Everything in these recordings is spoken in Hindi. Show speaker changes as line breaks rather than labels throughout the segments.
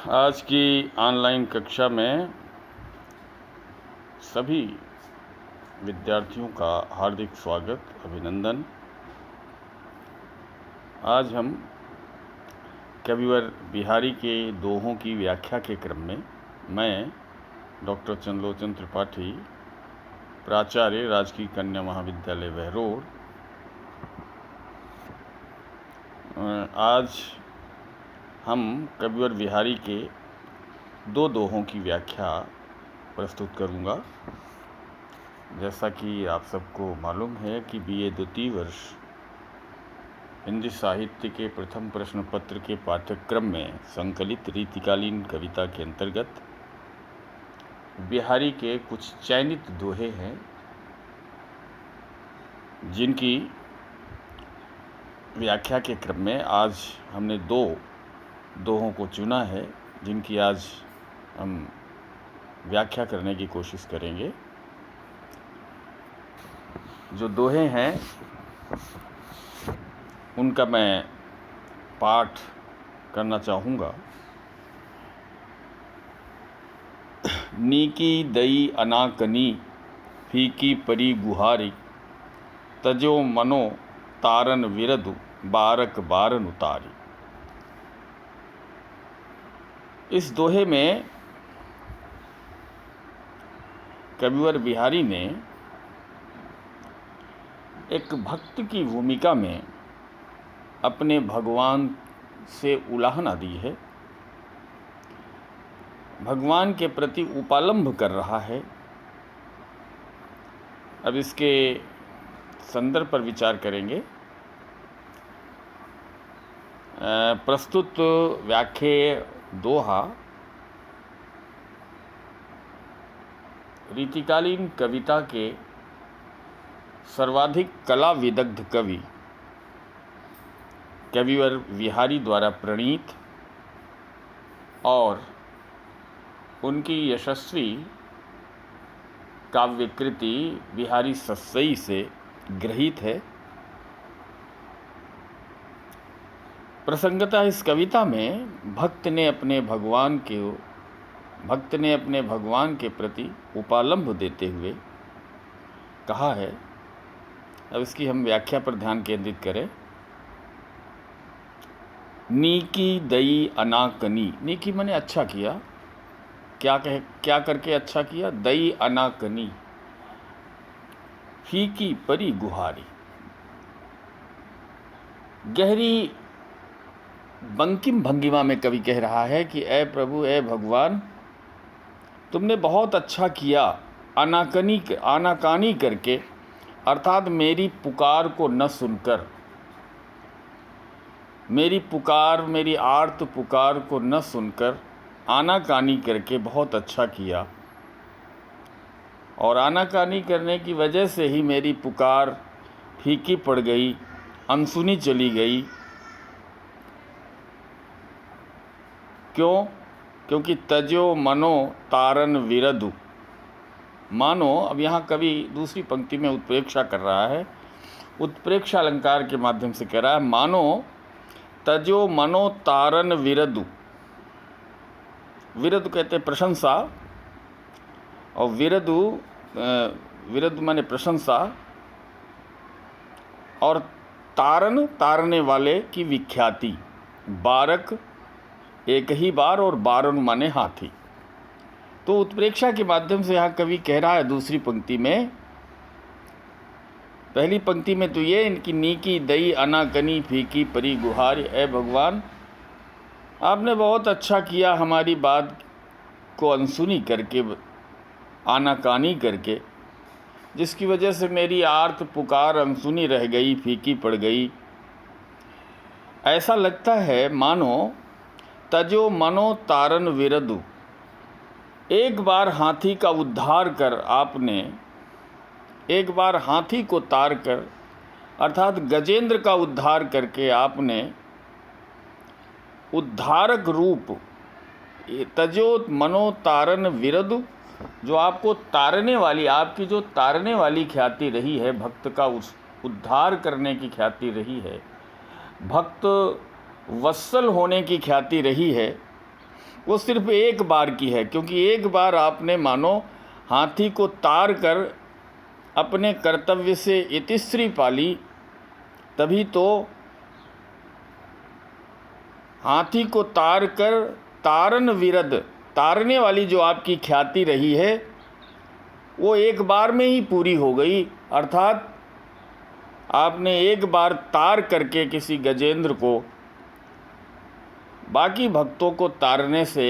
आज की ऑनलाइन कक्षा में सभी विद्यार्थियों का हार्दिक स्वागत, अभिनंदन। आज हम कविवर बिहारी के दोहों की व्याख्या के क्रम में मैं डॉक्टर चंद्रलोचन त्रिपाठी, प्राचार्य राजकीय कन्या महाविद्यालय बहरोड, आज हम कविवर बिहारी के दो दोहों की व्याख्या प्रस्तुत करूंगा। जैसा कि आप सबको मालूम है कि बीए द्वितीय वर्ष हिंदी साहित्य के प्रथम प्रश्न पत्र के पाठ्यक्रम में संकलित रीतिकालीन कविता के अंतर्गत बिहारी के कुछ चयनित दोहे हैं, जिनकी व्याख्या के क्रम में आज हमने दो दोहों को चुना है, जिनकी आज हम व्याख्या करने की कोशिश करेंगे। जो दोहे हैं उनका मैं पाठ करना चाहूँगा। नीकी दई अनाकनी फीकी परी गुहारी, तजो मनो तारन विरधु बारक बारन उतारी। इस दोहे में कविवर बिहारी ने एक भक्त की भूमिका में अपने भगवान से उलाहना दी है, भगवान के प्रति उपालंभ कर रहा है। अब इसके संदर्भ पर विचार करेंगे। प्रस्तुत व्याख्येय दोहा रीतिकालीन कविता के सर्वाधिक कला विदग्ध कवि कविवर बिहारी द्वारा प्रणीत और उनकी यशस्वी काव्यकृति बिहारी सस्सई से गृहीत है। प्रसंगतः इस कविता में भक्त ने अपने भगवान के प्रति उपालंभ देते हुए कहा है। अब इसकी हम व्याख्या पर ध्यान केंद्रित करें। नीकी दई अनाकनी, नीकी माने अच्छा किया, क्या करके अच्छा किया? दई अनाकनी फीकी परी गुहारी, गहरी बंकिम भंगिमा में कवि कह रहा है कि ऐ प्रभु, ऐ भगवान, तुमने बहुत अच्छा किया आनाकानी करके, अर्थात मेरी पुकार को न सुनकर, मेरी आर्त पुकार को न सुनकर आनाकानी करके बहुत अच्छा किया। और आनाकानी करने की वजह से ही मेरी पुकार फीकी पड़ गई, अनसुनी चली गई। क्यों? क्योंकि तजो मनो तारन विरधु। मानो, अब यहाँ कवि दूसरी पंक्ति में उत्प्रेक्षा कर रहा है, उत्प्रेक्षा अलंकार के माध्यम से कह रहा है, मानो तजो मनो तारन विरधु। विरधु कहते हैं प्रशंसा, और विरधु माने प्रशंसा, और तारने वाले की विख्याति। बारक एक ही बार, और बारन माने हाथी। तो उत्प्रेक्षा के माध्यम से यहाँ कवि कह रहा है दूसरी पंक्ति में, पहली पंक्ति में तो ये इनकी नीकी दई अनाकनी फीकी परी गुहारी, ऐ भगवान, आपने बहुत अच्छा किया हमारी बात को अनसुनी करके, आनाकानी करके, जिसकी वजह से मेरी आर्त पुकार अनसुनी रह गई, फीकी पड़ गई। ऐसा लगता है मानो तजो मनो तारन विरधु, एक बार हाथी का उद्धार कर आपने, एक बार हाथी को तार कर, अर्थात गजेंद्र का उद्धार करके आपने उद्धारक रूप, तजो मनो तारन विरधु, जो आपको तारने वाली, आपकी जो तारने वाली ख्याति रही है, भक्त का उस उद्धार करने की ख्याति रही है, भक्त वत्सल होने की ख्याति रही है, वो सिर्फ एक बार की है, क्योंकि एक बार आपने मानो हाथी को तार कर अपने कर्तव्य से इतिश्री पाली, तभी तो हाथी को तार कर तारन विरद, तारने वाली जो आपकी ख्याति रही है वो एक बार में ही पूरी हो गई। अर्थात आपने एक बार तार करके किसी गजेंद्र को बाकी भक्तों को तारने से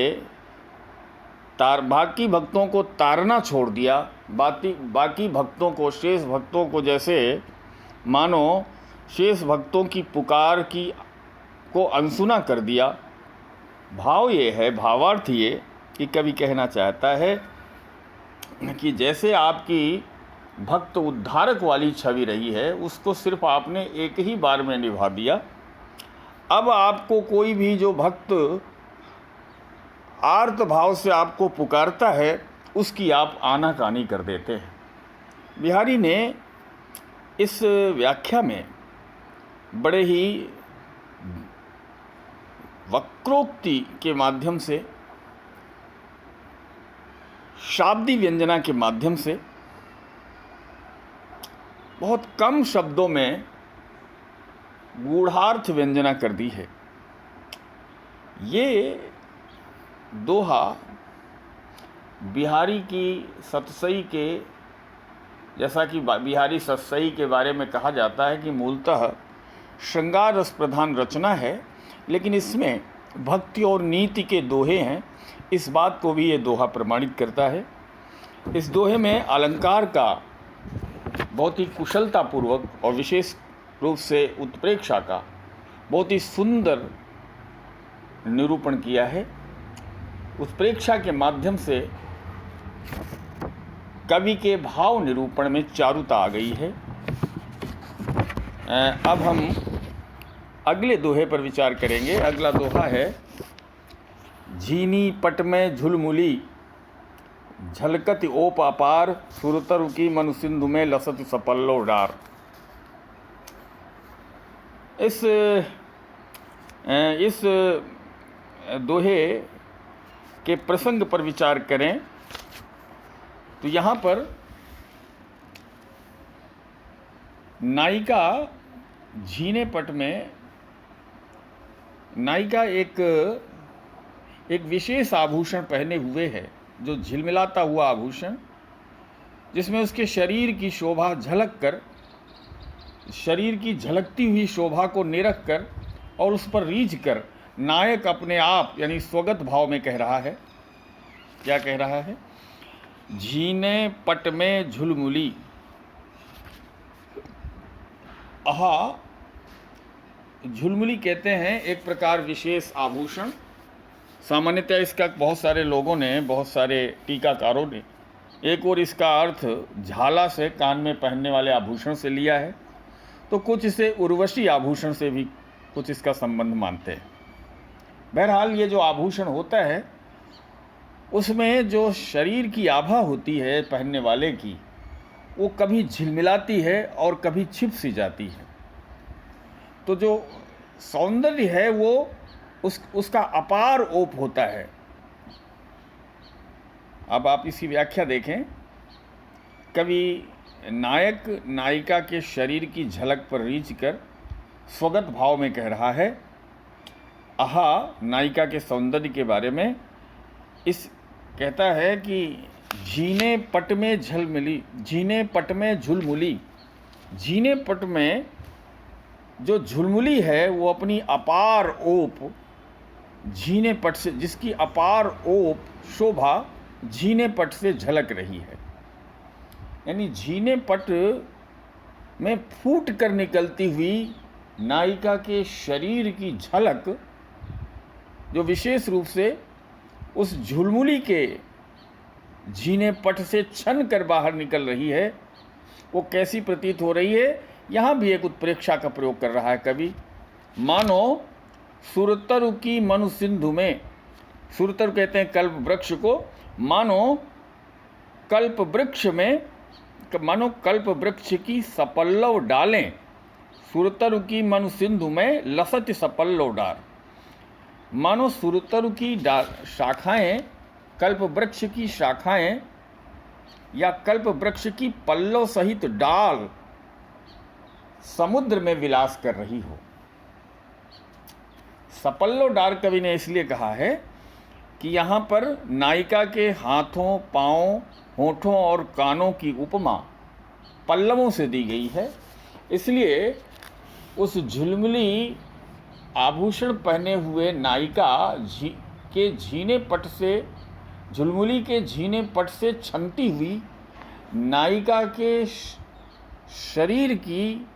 बाकी भक्तों को तारना छोड़ दिया। बाकी भक्तों को, शेष भक्तों को, जैसे मानो शेष भक्तों की पुकार को अनसुना कर दिया। भाव ये है, भावार्थ ये कि कवि कहना चाहता है कि जैसे आपकी भक्त उद्धारक वाली छवि रही है, उसको सिर्फ आपने एक ही बार में निभा दिया। अब आपको कोई भी जो भक्त आर्त भाव से आपको पुकारता है, उसकी आप आनाकानी कर देते हैं। बिहारी ने इस व्याख्या में बड़े ही वक्रोक्ति के माध्यम से, शाब्दी व्यंजना के माध्यम से, बहुत कम शब्दों में गूढ़ार्थ व्यंजना कर दी है। ये दोहा बिहारी की सतसई के, जैसा कि बिहारी सतसई के बारे में कहा जाता है कि मूलतः श्रृंगार रस प्रधान रचना है, लेकिन इसमें भक्ति और नीति के दोहे हैं। इस बात को भी ये दोहा प्रमाणित करता है। इस दोहे में अलंकार का बहुत ही कुशलतापूर्वक और विशेष रूप से उत्प्रेक्षा का बहुत ही सुंदर निरूपण किया है। उत्प्रेक्षा के माध्यम से कवि के भाव निरूपण में चारुता आ गई है। अब हम अगले दोहे पर विचार करेंगे। अगला दोहा है, झीनी पट में झुलमुली, झलकत ओप अपार, सुरतर की मनु सिंधु में लसत सपल्लो डार। इस दोहे के प्रसंग पर विचार करें तो यहाँ पर नायिका झीने पट में नायिका एक विशेष आभूषण पहने हुए है, जो झिलमिलाता हुआ आभूषण, जिसमें उसके शरीर की शोभा झलक कर, शरीर की झलकती हुई शोभा को निरख कर और उस पर रीझ कर नायक अपने आप यानी स्वगत भाव में कह रहा है। क्या कह रहा है? झीने पट में झुलमुली। आहा, झुलमुली कहते हैं एक प्रकार विशेष आभूषण। सामान्यतः इसका बहुत सारे लोगों ने, बहुत सारे टीकाकारों ने एक और इसका अर्थ झाला से, कान में पहनने वाले आभूषण से लिया है, तो कुछ इसे उर्वशी आभूषण से भी कुछ इसका संबंध मानते हैं। बहरहाल ये जो आभूषण होता है उसमें जो शरीर की आभा होती है पहनने वाले की, वो कभी झिलमिलाती है और कभी छिप सी जाती है। तो जो सौंदर्य है वो उसका अपार ओप होता है। अब आप इसकी व्याख्या देखें। कवि नायक नायिका के शरीर की झलक पर रीझ कर स्वगत भाव में कह रहा है। आहा, नायिका के सौंदर्य के बारे में कहता है कि झीने पट में झलमिली, झीने पट में झुलमुली। झीने पट में जो झुलमुली है वो अपनी अपार ओप झीने पट से, जिसकी अपार ओप शोभा झीने पट से झलक रही है। यानी झीने पट में फूट कर निकलती हुई नायिका के शरीर की झलक, जो विशेष रूप से उस झुलमुली के झीने पट से छन कर बाहर निकल रही है, वो कैसी प्रतीत हो रही है। यहाँ भी एक उत्प्रेक्षा का प्रयोग कर रहा है कवि। मानो सुरतरु की मनु सिंधु में, सुरतर कहते हैं कल्प वृक्ष को, मानो कल्प वृक्ष में, मानो कल्प वृक्ष की सपल्लव डालें, सुरतरु की मनु सिंधु में लसत सपल्लव डार। मानो सुरतरु की शाखाएं, कल्प वृक्ष की शाखाएं या कल्प वृक्ष की पल्लव सहित डाल समुद्र में विलास कर रही हो। सपल्लो डार कवि ने इसलिए कहा है कि यहाँ पर नायिका के हाथों, पाँव, होठों और कानों की उपमा पल्लवों से दी गई है। इसलिए उस झिलमिली आभूषण पहने हुए नायिका के झीने पट से, झुलमुली के झीने पट से छनती हुई नायिका के शरीर की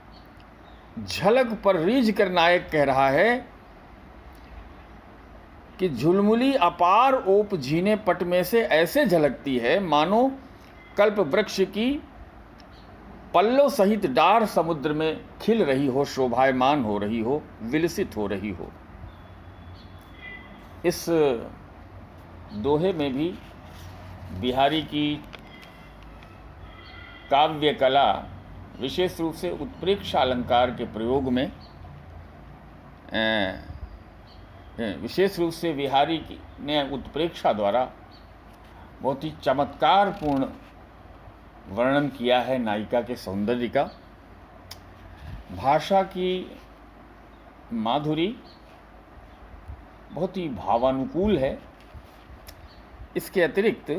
झलक पर रीझ कर नायक कह रहा है कि झुलमुली अपार ओप झीने पट में से ऐसे झलकती है मानो कल्प वृक्ष की पल्लव सहित डार समुद्र में खिल रही हो, शोभायमान हो रही हो, विलसित हो रही हो। इस दोहे में भी बिहारी की काव्य कला, विशेष रूप से उत्प्रेक्षा अलंकार के प्रयोग में, विशेष रूप से बिहारी ने उत्प्रेक्षा द्वारा बहुत ही चमत्कारपूर्ण वर्णन किया है नायिका के सौंदर्य का। भाषा की माधुरी बहुत ही भावानुकूल है। इसके अतिरिक्त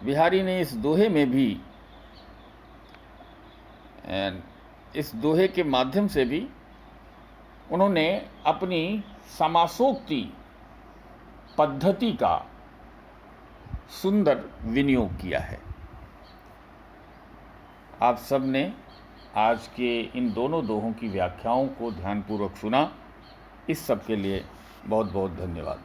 बिहारी ने इस दोहे में भी, इस दोहे के माध्यम से भी उन्होंने अपनी समासोक्ति पद्धति का सुंदर विनियोग किया है। आप सब ने आज के इन दोनों दोहों की व्याख्याओं को ध्यानपूर्वक सुना। इस सब के लिए बहुत बहुत धन्यवाद।